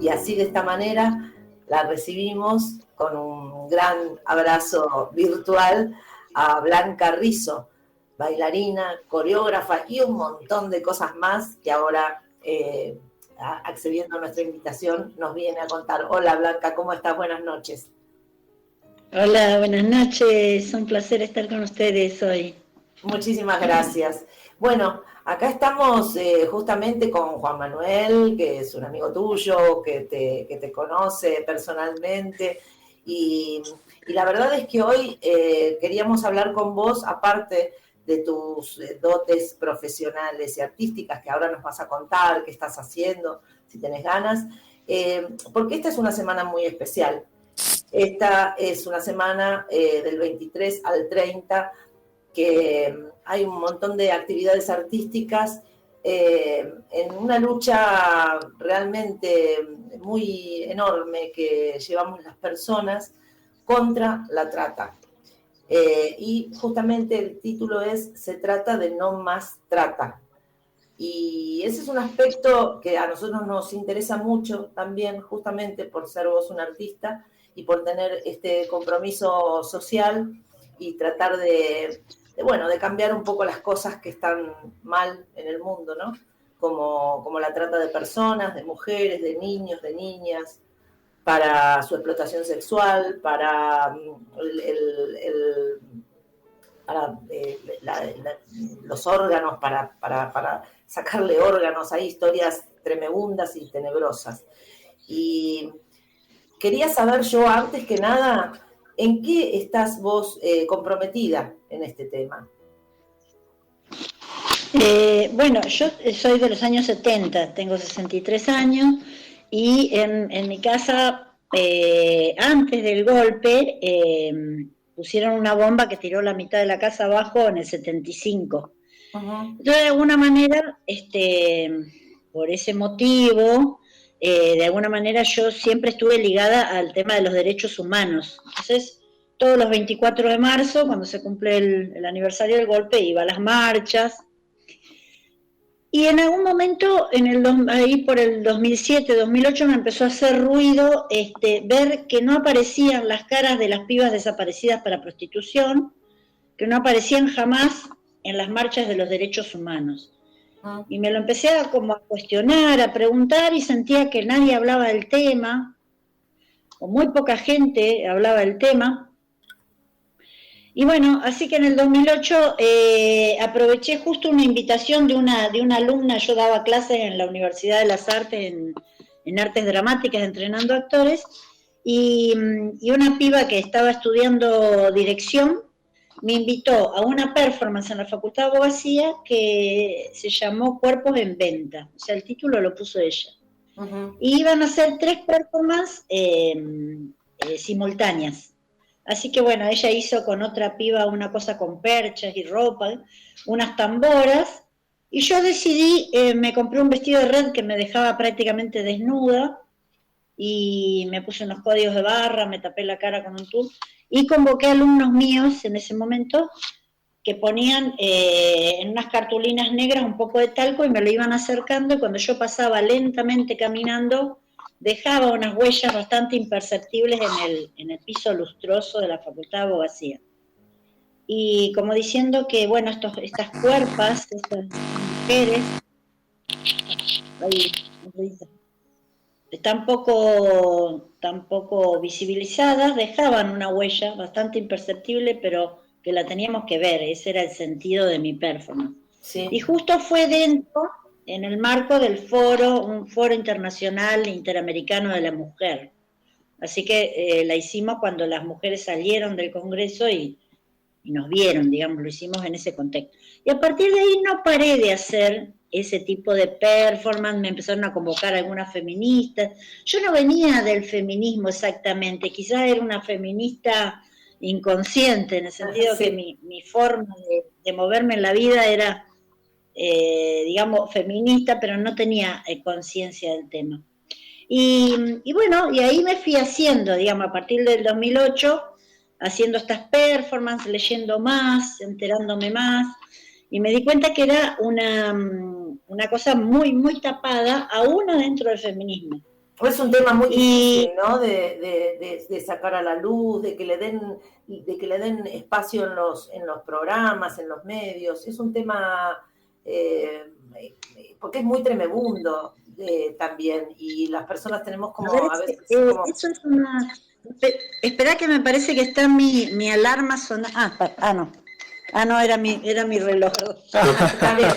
Y así de esta manera la recibimos con un gran abrazo virtual a Blanca Rizzo, bailarina, coreógrafa y un montón de cosas más que ahora, accediendo a nuestra invitación, nos viene a contar. Hola Blanca, ¿cómo estás? Buenas noches. Hola, buenas noches, un placer estar con ustedes hoy. Muchísimas gracias. Bueno, acá estamos justamente con Juan Manuel, que es un amigo tuyo, que te conoce personalmente, y la verdad es que hoy queríamos hablar con vos, aparte de tus dotes profesionales y artísticas, que ahora nos vas a contar qué estás haciendo, si tenés ganas, porque esta es una semana muy especial. Esta es una semana del 23 al 30, que hay un montón de actividades artísticas en una lucha realmente muy enorme que llevamos las personas contra la trata. Y justamente el título es Se trata de no más trata. Y ese es un aspecto que a nosotros nos interesa mucho también, justamente por ser vos un artista y por tener este compromiso social y tratar de cambiar un poco las cosas que están mal en el mundo, ¿no? Como la trata de personas, de mujeres, de niños, de niñas, para su explotación sexual, para para los órganos, para sacarle órganos. Hay historias tremendas y tenebrosas. Y quería saber yo, antes que nada, ¿en qué estás vos comprometida en este tema? Bueno, yo soy de los años 70, tengo 63 años, y en mi casa, antes del golpe, pusieron una bomba que tiró la mitad de la casa abajo en el 75. Uh-huh. Entonces, de alguna manera, por ese motivo, de alguna manera yo siempre estuve ligada al tema de los derechos humanos. Entonces, todos los 24 de marzo, cuando se cumple el aniversario del golpe, iba a las marchas. Y en algún momento, ahí por el 2007, 2008, me empezó a hacer ruido ver que no aparecían las caras de las pibas desaparecidas para prostitución, que no aparecían jamás en las marchas de los derechos humanos. Y me lo empecé a cuestionar, a preguntar, y sentía que nadie hablaba del tema, o muy poca gente hablaba del tema. Y bueno, así que en el 2008 aproveché justo una invitación de una alumna. Yo daba clases en la Universidad de las Artes, en Artes Dramáticas, entrenando actores, y una piba que estaba estudiando dirección me invitó a una performance en la Facultad de Abogacía que se llamó Cuerpos en Venta, o sea, el título lo puso ella. Uh-huh. Y iban a hacer 3 performances simultáneas. Así que bueno, ella hizo con otra piba una cosa con perchas y ropa, unas tamboras, y yo decidí, me compré un vestido de red que me dejaba prácticamente desnuda, y me puse unos códigos de barra, me tapé la cara con un tul, y convoqué a alumnos míos en ese momento que ponían en unas cartulinas negras un poco de talco y me lo iban acercando, y cuando yo pasaba lentamente caminando, dejaba unas huellas bastante imperceptibles en el piso lustroso de la Facultad de Abogacía. Y como diciendo que, bueno, estas cuerpas, estas mujeres, tan poco visibilizadas, dejaban una huella bastante imperceptible, pero que la teníamos que ver. Ese era el sentido de mi performance. Sí. Y justo fue dentro, en el marco del un foro internacional interamericano de la mujer. Así que la hicimos cuando las mujeres salieron del Congreso y nos vieron, digamos, lo hicimos en ese contexto. Y a partir de ahí no paré de hacer ese tipo de performance, me empezaron a convocar algunas feministas. Yo no venía del feminismo exactamente, quizás era una feminista inconsciente, en el sentido que mi forma de moverme en la vida era, digamos, feminista, pero no tenía conciencia del tema. Y bueno, y ahí me fui haciendo, digamos, a partir del 2008, haciendo estas performances, leyendo más, enterándome más, y me di cuenta que era una cosa muy, muy tapada, aún dentro del feminismo. Es un tema muy difícil, ¿no? De sacar a la luz, de que le den espacio en los programas, en los medios. Es un tema, porque es muy tremebundo también, y las personas tenemos A ver, como, a veces, como... eso es una... Espera que me parece que está mi alarma sonando. No. No, era mi reloj. Está bien,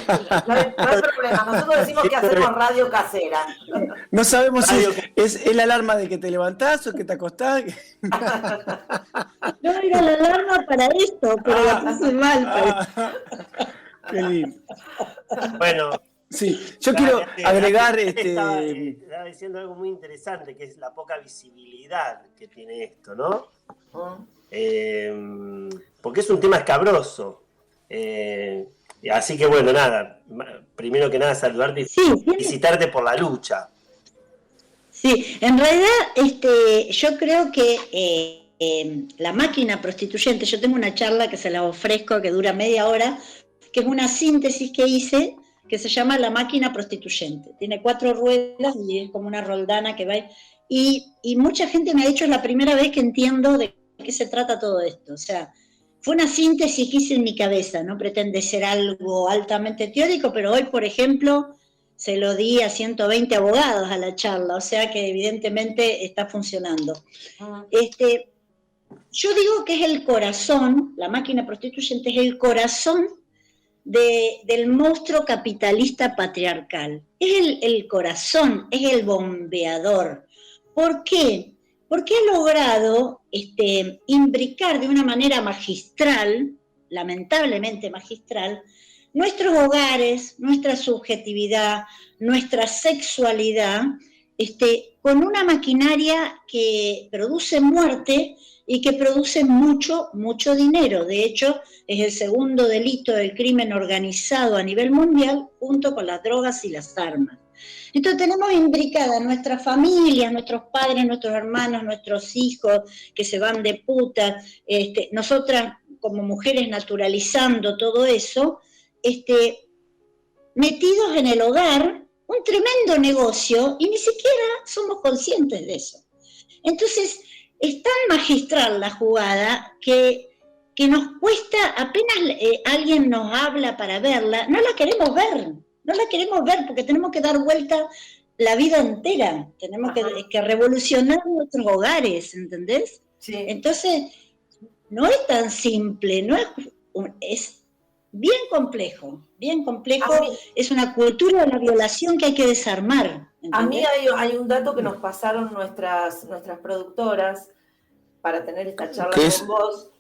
no hay problema. Nosotros decimos que hacemos radio casera. No sabemos si es la alarma de que te levantás o que te acostás. No era la alarma para esto, pero la puse mal. Qué lindo. Bueno, sí, yo quiero agregar... Estaba diciendo algo muy interesante, que es la poca visibilidad que tiene esto, ¿no? Porque es un tema escabroso. Así que bueno, nada, primero que nada saludarte y felicitarte por la lucha. Sí, en realidad yo creo que la máquina prostituyente, yo tengo una charla que se la ofrezco que dura media hora, que es una síntesis que hice, que se llama La máquina prostituyente. Tiene 4 ruedas y es como una roldana que va y mucha gente me ha dicho, es la primera vez que entiendo de qué se trata todo esto. O sea, fue una síntesis que hice en mi cabeza, no pretende ser algo altamente teórico, pero hoy, por ejemplo, se lo di a 120 abogados a la charla, o sea que evidentemente está funcionando. Yo digo que es el corazón, la máquina prostituyente es el corazón del monstruo capitalista patriarcal. Es el corazón, es el bombeador. ¿Por qué? Porque ha logrado imbricar de una manera magistral, lamentablemente magistral, nuestros hogares, nuestra subjetividad, nuestra sexualidad, con una maquinaria que produce muerte y que produce mucho, mucho dinero. De hecho, es el segundo delito del crimen organizado a nivel mundial, junto con las drogas y las armas. Entonces tenemos imbricadas nuestras familias, nuestros padres, nuestros hermanos, nuestros hijos que se van de puta, nosotras como mujeres naturalizando todo eso, metidos en el hogar, un tremendo negocio, y ni siquiera somos conscientes de eso. Entonces, es tan magistral la jugada que nos cuesta, apenas alguien nos habla para verla, no la queremos ver porque tenemos que dar vuelta la vida entera, tenemos que revolucionar nuestros hogares, ¿entendés? Sí. Entonces, no es tan simple, es bien complejo, es una cultura de la violación que hay que desarmar. ¿Entendés? A mí hay un dato que nos pasaron nuestras productoras para tener esta charla con vos.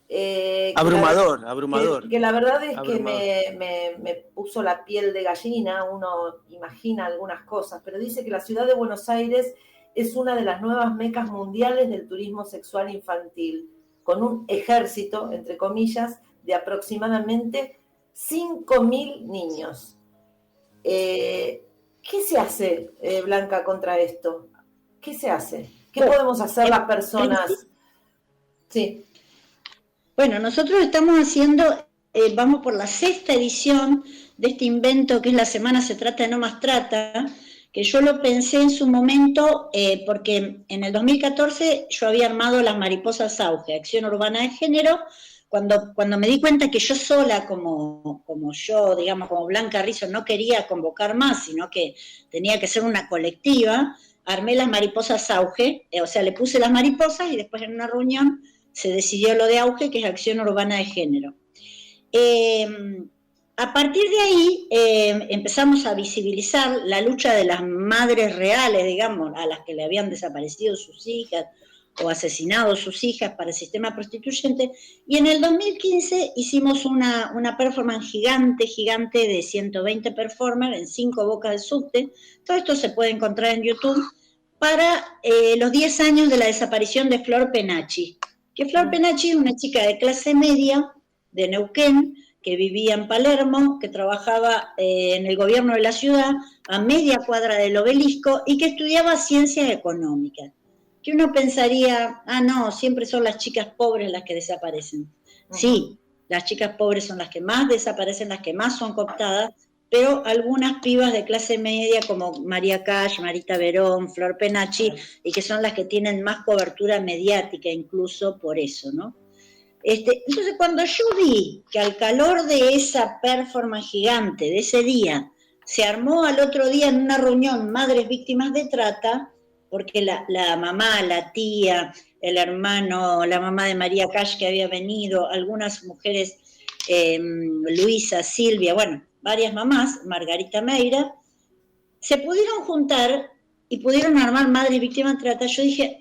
Abrumador. Que la verdad es que me puso la piel de gallina, uno imagina algunas cosas, pero dice que la ciudad de Buenos Aires es una de las nuevas mecas mundiales del turismo sexual infantil, con un ejército, entre comillas, de aproximadamente 5.000 niños. ¿Qué se hace, Blanca, contra esto? ¿Qué se hace? ¿Qué podemos hacer las personas? Sí. Bueno, nosotros estamos haciendo, vamos por la 6ª edición de este invento que es La Semana Se Trata de No Más Trata, que yo lo pensé en su momento porque en el 2014 yo había armado las Mariposas Auge, Acción Urbana de Género, cuando me di cuenta que yo sola, como yo, digamos, como Blanca Rizzo, no quería convocar más, sino que tenía que ser una colectiva, armé las Mariposas Auge, o sea, le puse las mariposas y después en una reunión se decidió lo de Auge, que es Acción Urbana de Género. A partir de ahí empezamos a visibilizar la lucha de las madres reales, digamos, a las que le habían desaparecido sus hijas o asesinado sus hijas para el sistema prostituyente, y en el 2015 hicimos una performance gigante de 120 performers en 5 bocas de subte. Todo esto se puede encontrar en YouTube para los 10 años de la desaparición de Flor Penacci. Que Flor Penacci es una chica de clase media de Neuquén, que vivía en Palermo, que trabajaba en el gobierno de la ciudad, a media cuadra del obelisco, y que estudiaba ciencias económicas. Que uno pensaría, no, siempre son las chicas pobres las que desaparecen. Sí, las chicas pobres son las que más desaparecen, las que más son cooptadas, pero algunas pibas de clase media como María Cash, Marita Verón, Flor Penacci, y que son las que tienen más cobertura mediática incluso por eso, ¿no? Entonces cuando yo vi que al calor de esa performance gigante de ese día, se armó al otro día en una reunión Madres Víctimas de Trata, porque la mamá, la tía, el hermano, la mamá de María Cash que había venido, algunas mujeres, Luisa, Silvia, bueno, varias mamás, Margarita Meira, se pudieron juntar y pudieron armar Madres Víctimas de Trata. Yo dije,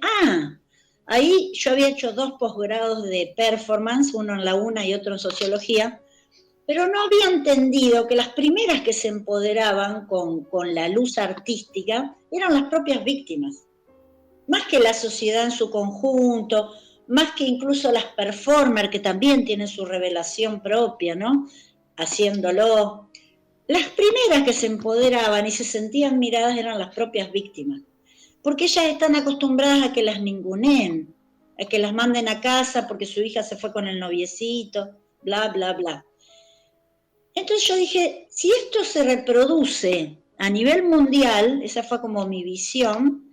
ahí yo había hecho 2 posgrados de performance, uno en la UNA y otro en sociología, pero no había entendido que las primeras que se empoderaban con la luz artística eran las propias víctimas, más que la sociedad en su conjunto, más que incluso las performers que también tienen su revelación propia, ¿no? Haciéndolo. Las primeras que se empoderaban y se sentían miradas eran las propias víctimas, porque ellas están acostumbradas a que las ninguneen, a que las manden a casa porque su hija se fue con el noviecito, bla, bla, bla. Entonces yo dije, si esto se reproduce a nivel mundial, esa fue como mi visión,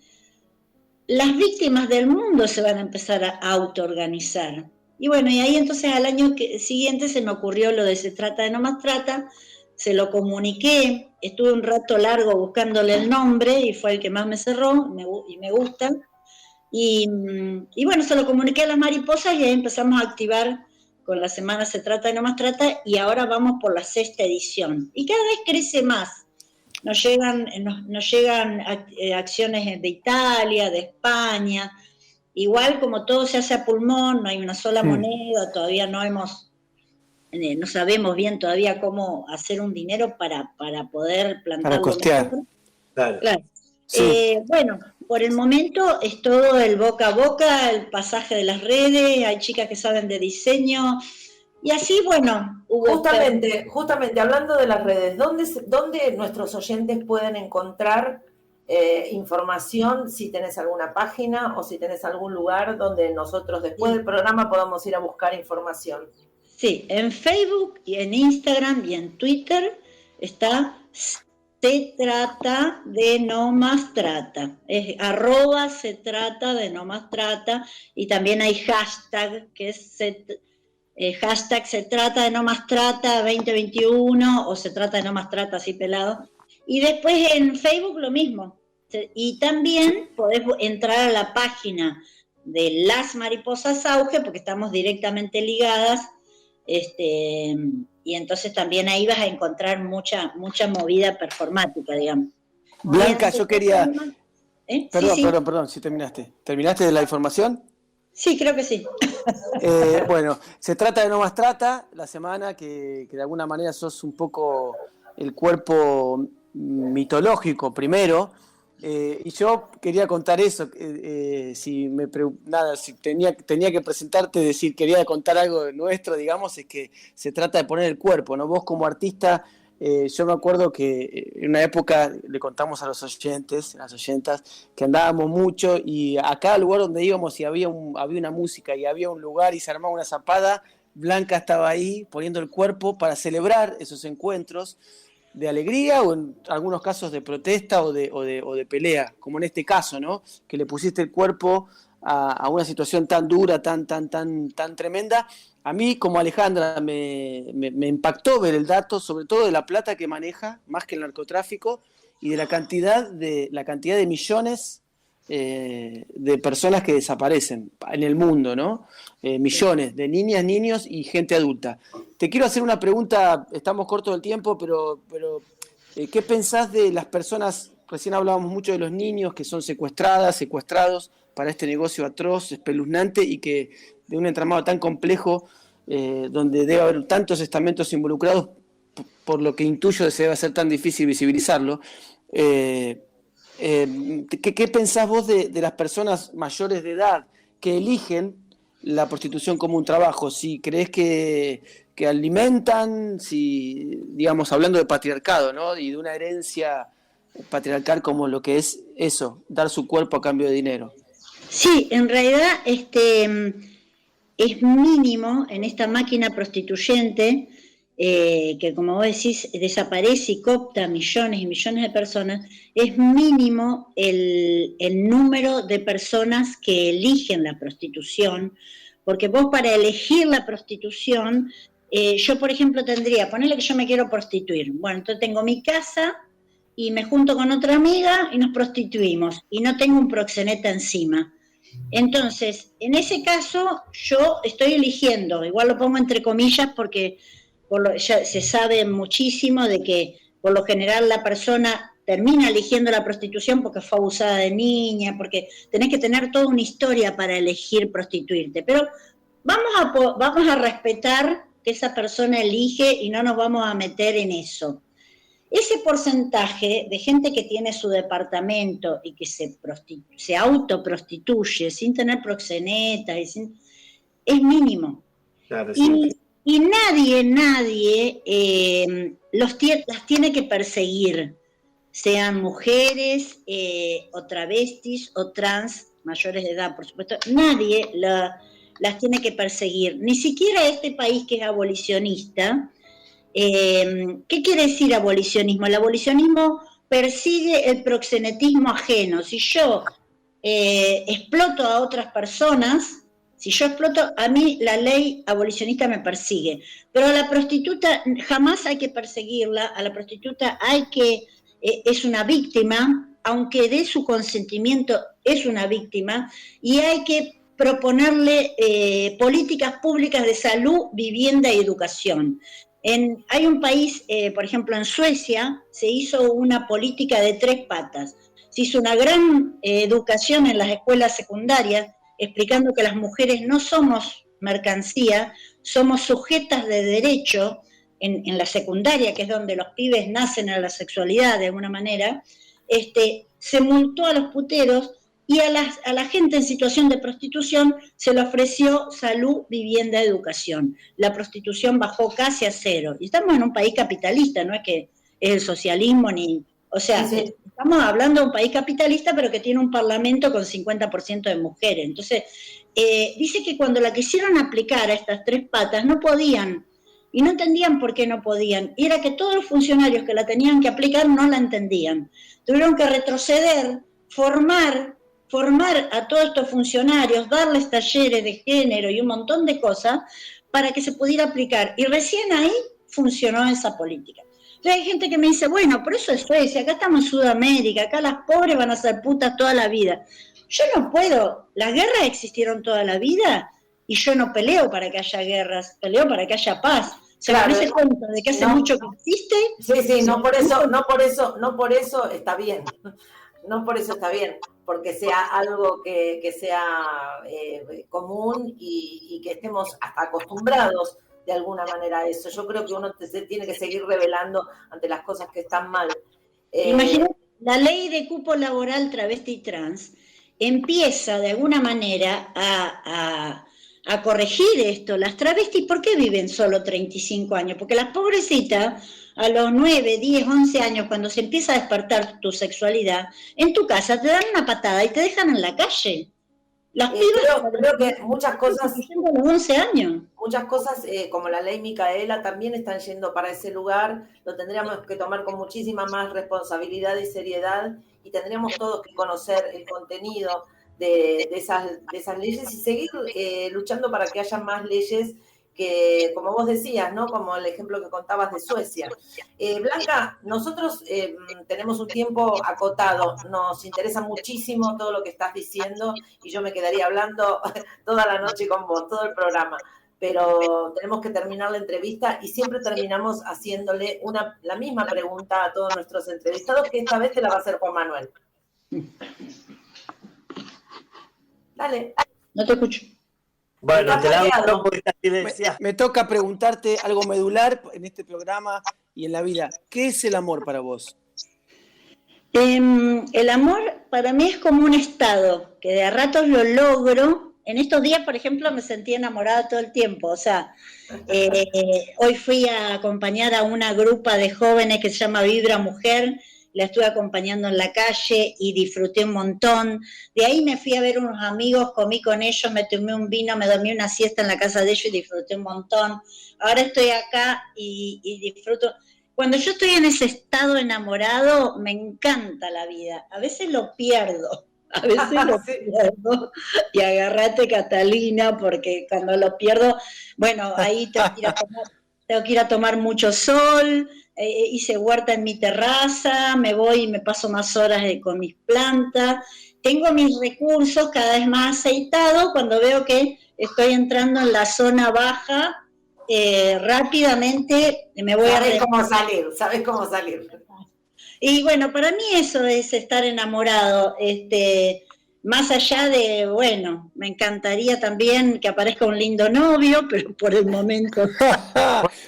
las víctimas del mundo se van a empezar a autoorganizar. Y bueno, y ahí entonces al año siguiente se me ocurrió lo de Se Trata de No Más Trata, se lo comuniqué, estuve un rato largo buscándole el nombre y fue el que más me cerró y me gusta. Y bueno, se lo comuniqué a las mariposas y ahí empezamos a activar con la semana Se Trata de No Más Trata y ahora vamos por la 6ª edición. Y cada vez crece más. Nos llegan acciones de Italia, de España. Igual como todo se hace a pulmón, no hay una sola moneda, todavía no sabemos bien todavía cómo hacer un dinero para poder plantar. Para costear. Claro. Sí. Bueno, por el momento es todo el boca a boca, el pasaje de las redes, hay chicas que saben de diseño, y así, bueno, Justamente, hablando de las redes, ¿dónde nuestros oyentes pueden encontrar información, si tenés alguna página o si tenés algún lugar donde nosotros después del programa podamos ir a buscar información? Sí, en Facebook y en Instagram y en Twitter está Se Trata de No Más Trata. Es @Se Trata de No Más Trata y también hay hashtag que es hashtag Se Trata de No Más Trata 2021 o Se Trata de No Más Trata así pelado. Y después en Facebook lo mismo. Y también podés entrar a la página de Las Mariposas Auge porque estamos directamente ligadas. Y entonces también ahí vas a encontrar mucha movida performática, digamos. Blanca, yo quería... Perdón, si terminaste. ¿Terminaste de la información? Sí, creo que sí. Bueno, Se Trata de No Más Trata, la semana que de alguna manera sos un poco el cuerpo mitológico primero, y yo quería contar eso, si tenía que presentarte, quería contar algo nuestro, digamos, es que se trata de poner el cuerpo, ¿no? Vos como artista, yo me acuerdo que en una época le contamos a los oyentes, las oyentas, que andábamos mucho y a cada lugar donde íbamos y había una música y había un lugar y se armaba una zapada, Blanca estaba ahí poniendo el cuerpo para celebrar esos encuentros de alegría o en algunos casos de protesta o de pelea, como en este caso, ¿no? Que le pusiste el cuerpo a una situación tan dura, tan tremenda. A mí, como Alejandra, me impactó ver el dato, sobre todo de la plata que maneja, más que el narcotráfico, y de la cantidad de millones de personas que desaparecen en el mundo, ¿no? Millones de niñas, niños y gente adulta. Te quiero hacer una pregunta, estamos cortos del tiempo, pero ¿qué pensás de las personas? Recién hablábamos mucho de los niños que son secuestrados para este negocio atroz, espeluznante y que de un entramado tan complejo donde debe haber tantos estamentos involucrados, por lo que intuyo que se debe hacer tan difícil visibilizarlo. ¿Qué pensás vos de las personas mayores de edad que eligen la prostitución como un trabajo? Si crees que alimentan, si, digamos, hablando de patriarcado, ¿no? Y de una herencia patriarcal como lo que es eso, dar su cuerpo a cambio de dinero. Sí, en realidad es mínimo en esta máquina prostituyente que como vos decís, desaparece y coopta millones y millones de personas, es mínimo el número de personas que eligen la prostitución, porque vos para elegir la prostitución, yo por ejemplo ponerle que yo me quiero prostituir, bueno, entonces tengo mi casa y me junto con otra amiga y nos prostituimos, y no tengo un proxeneta encima. Entonces, en ese caso, yo estoy eligiendo, igual lo pongo entre comillas porque ya se sabe muchísimo de que por lo general la persona termina eligiendo la prostitución porque fue abusada de niña, porque tenés que tener toda una historia para elegir prostituirte. Pero vamos a respetar que esa persona elige y no nos vamos a meter en eso. Ese porcentaje de gente que tiene su departamento y que se autoprostituye sin tener proxeneta, es mínimo. Claro, sí. Y nadie las tiene que perseguir, sean mujeres o travestis o trans, mayores de edad, por supuesto. Nadie las tiene que perseguir, ni siquiera este país que es abolicionista. ¿Qué quiere decir abolicionismo? El abolicionismo persigue el proxenetismo ajeno. Si yo exploto a otras personas, si yo exploto, a mí la ley abolicionista me persigue. Pero a la prostituta jamás hay que perseguirla, a la prostituta es una víctima, aunque dé su consentimiento, es una víctima, y hay que proponerle políticas públicas de salud, vivienda y educación. Hay un país, por ejemplo en Suecia, se hizo una política de 3 patas. Se hizo una gran educación en las escuelas secundarias, explicando que las mujeres no somos mercancía, somos sujetas de derecho en la secundaria, que es donde los pibes nacen a la sexualidad de alguna manera. Se multó a los puteros y a la gente en situación de prostitución se le ofreció salud, vivienda, educación. La prostitución bajó casi a 0. Y estamos en un país capitalista, no es que es el socialismo ni... O sea, sí. Estamos hablando de un país capitalista, pero que tiene un parlamento con 50% de mujeres. Entonces, dice que cuando la quisieron aplicar a estas 3 patas, no podían. Y no entendían por qué no podían. Y era que todos los funcionarios que la tenían que aplicar no la entendían. Tuvieron que retroceder, formar a todos estos funcionarios, darles talleres de género y un montón de cosas para que se pudiera aplicar. Y recién ahí funcionó esa política. Entonces hay gente que me dice, bueno, por eso es Suecia, acá estamos en Sudamérica, acá las pobres van a ser putas toda la vida. Yo no puedo, las guerras existieron toda la vida y yo no peleo para que haya guerras, peleo para que haya paz. ¿Se me hace cuenta de que hace mucho que existe? Sí, no por eso está bien. No por eso está bien, porque sea algo que sea común y que estemos hasta acostumbrados de alguna manera a eso. Yo creo que uno se tiene que seguir rebelando ante las cosas que están mal. Imagínate, la ley de cupo laboral travesti y trans empieza de alguna manera a corregir esto. Las travestis, ¿por qué viven solo 35 años? Porque las pobrecitas, a los 9, 10, 11 años, cuando se empieza a despertar tu sexualidad, en tu casa te dan una patada y te dejan en la calle. Las pibas creo que muchas cosas, a los 11 años. Muchas cosas, como la ley Micaela, también están yendo para ese lugar. Lo tendríamos que tomar con muchísima más responsabilidad y seriedad, y tendríamos todos que conocer el contenido de esas leyes y seguir luchando para que haya más leyes que, como vos decías, ¿no? Como el ejemplo que contabas de Suecia. Blanca, nosotros tenemos un tiempo acotado, nos interesa muchísimo todo lo que estás diciendo y yo me quedaría hablando toda la noche con vos, todo el programa, pero tenemos que terminar la entrevista y siempre terminamos haciéndole la misma pregunta a todos nuestros entrevistados, que esta vez te la va a hacer Juan Manuel. Dale. No te escucho. Bueno, te la hago por esta me toca preguntarte algo medular en este programa y en la vida. ¿Qué es el amor para vos? El amor para mí es como un estado, que de a ratos lo logro. En estos días, por ejemplo, me sentí enamorada todo el tiempo. O sea, hoy fui a acompañar a una grupa de jóvenes que se llama Vibra Mujer, la estuve acompañando en la calle y disfruté un montón. De ahí me fui a ver unos amigos, comí con ellos, me tomé un vino, me dormí una siesta en la casa de ellos y disfruté un montón. Ahora estoy acá y disfruto. Cuando yo estoy en ese estado enamorado, me encanta la vida. A veces lo pierdo. A veces lo pierdo, y agárrate, Catalina, porque cuando lo pierdo, bueno, ahí tengo que ir a tomar mucho sol, hice huerta en mi terraza, me voy y me paso más horas con mis plantas, tengo mis recursos cada vez más aceitados. Cuando veo que estoy entrando en la zona baja, rápidamente me voy Sabes cómo salir. Y bueno, para mí eso es estar enamorado, más allá de, bueno, me encantaría también que aparezca un lindo novio, pero por el momento...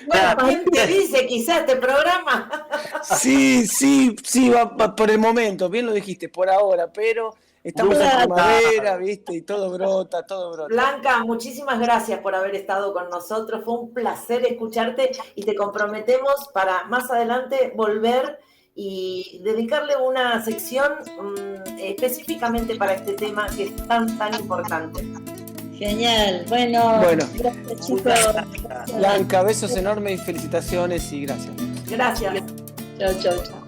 Bueno, ¿quién te dice quizás este programa? Sí, va por el momento, bien lo dijiste, por ahora, pero estamos en primavera, ¿viste? Y todo brota. Blanca, muchísimas gracias por haber estado con nosotros, fue un placer escucharte y te comprometemos para más adelante volver y dedicarle una sección específicamente para este tema que es tan importante. Genial, bueno. Gracias, chicos. Blanca, besos enormes y felicitaciones y gracias. Gracias. Chao.